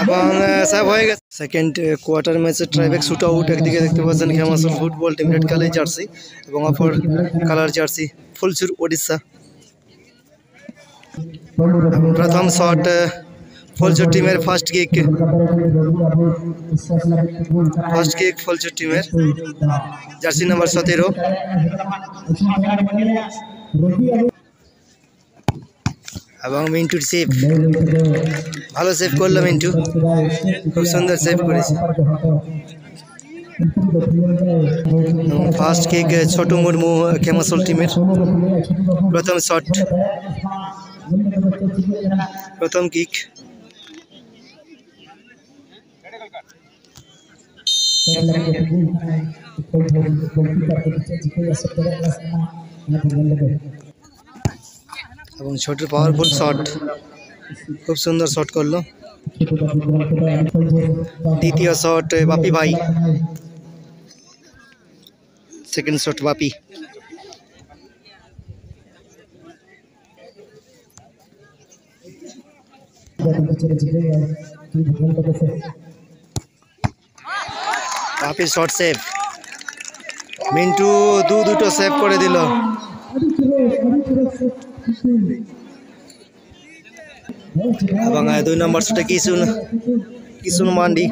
এবং সব হয়ে গেছে সেকেন্ড কোয়ার্টার ম্যাচের ট্রাইব্যাক শুট আউট। একদিকে দেখতে পাচ্ছেন খেমাসল football team red colour jersey এবং অপর কালার জার্সি ফুলচুর ওড়িশা। প্রথম শট ফুলচুর টিমের ফার্স্ট কিক ফুলচুর টিমের জার্সি নাম্বার 17 এবং মিন্টুর সেভ, ভালো সেভ করলো মিন্টু, খুব সুন্দর সেভ করেছে। ফার্স্ট কিক ছোটু মুর্মু খেমাসল টিমের প্রথম শট, প্রথম কিক। এবং ছোটুর পাওয়ারফুল শট, খুব সুন্দর শট করলো। দ্বিতীয় শট বাপি ভাই, সেকেন্ড শট বাপি। বাপির শট সেভ, মিন্টু দুটো সেভ করে দিল। এবং 2 নম্বর শটে কিশুন মান্ডি,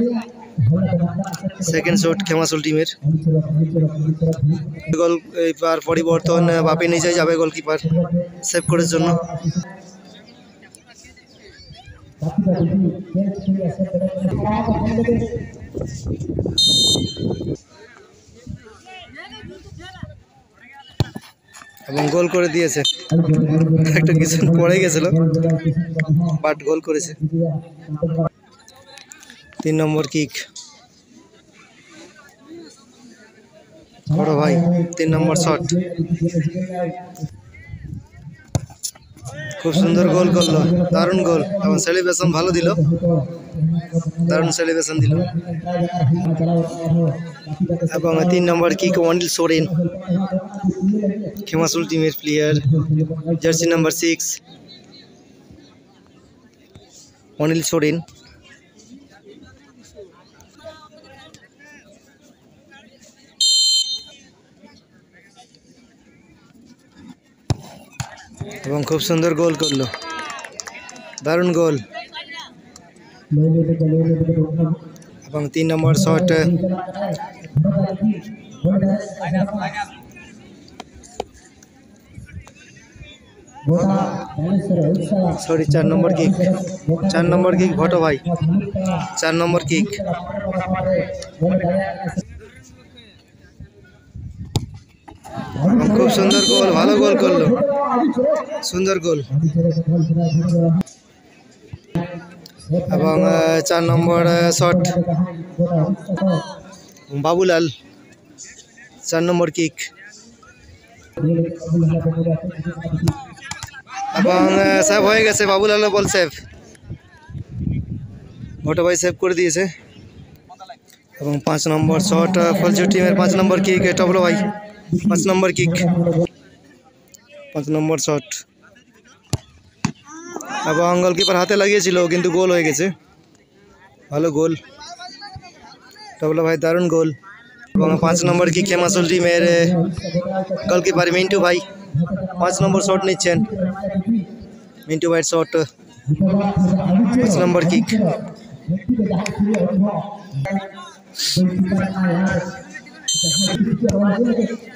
সেকেন্ড শট খেমাসল টিমের। গোলকিপার পরিবর্তন, বাপি নিচে যাবে গোলকিপার সেভ করার জন্য। এবং গোল করে দিয়েছে, একটা কিছু পড়ে গেছিল বাট গোল করেছে। 3 নম্বর কিক বড় ভাই, 3 নম্বর শট, খুব সুন্দর গোল করলো, দারুণ গোল এবং সেলিব্রেশন ভালো দিল, দারুণ সেলিব্রেশন দিল। এবং 3 নম্বর কিক অনিল সোরেন খেমাসল টিমের player, jersey number 6 Anil Soren. এবং খুব সুন্দর গোল করলো, দারুণ গোল। এবং 3 নম্বর শট, সরি 4 নম্বর কিক, 4 নম্বর কিক ভটো ভাই, 4 নম্বর কিক। খুব সুন্দর গোল, ভালো গোল করলো, সুন্দর গোল। এবং 4 নম্বর শট বাবুলাল, 4 নম্বর কিক। এবং সেভ হয়ে গেছে, বাবুলাল বল সেভ, ভটো ভাই সেভ করে দিয়েছে। এবং 5 নম্বর শট ফুলচুর টিমের 5 নম্বর কিক টবলো ভাই, 5 নম্বর কিক, 5 নম্বর শট। এবং গোলকিপার হাতে লাগিয়েছিল কিন্তু গোল হয়ে গেছে, ভালো গোল টবলো ভাই, দারুণ গোল। এবং 5 নম্বর কিক খেমাসল টিমের গোলকিপার মিন্টু ভাই, 5 নম্বর শট নিচ্ছেন, মিন্টু ভাইয়ের শট, 5 নম্বর কিক।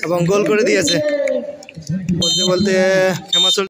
এবং গোল করে দিয়েছে, বলতে বলতে খেমাসল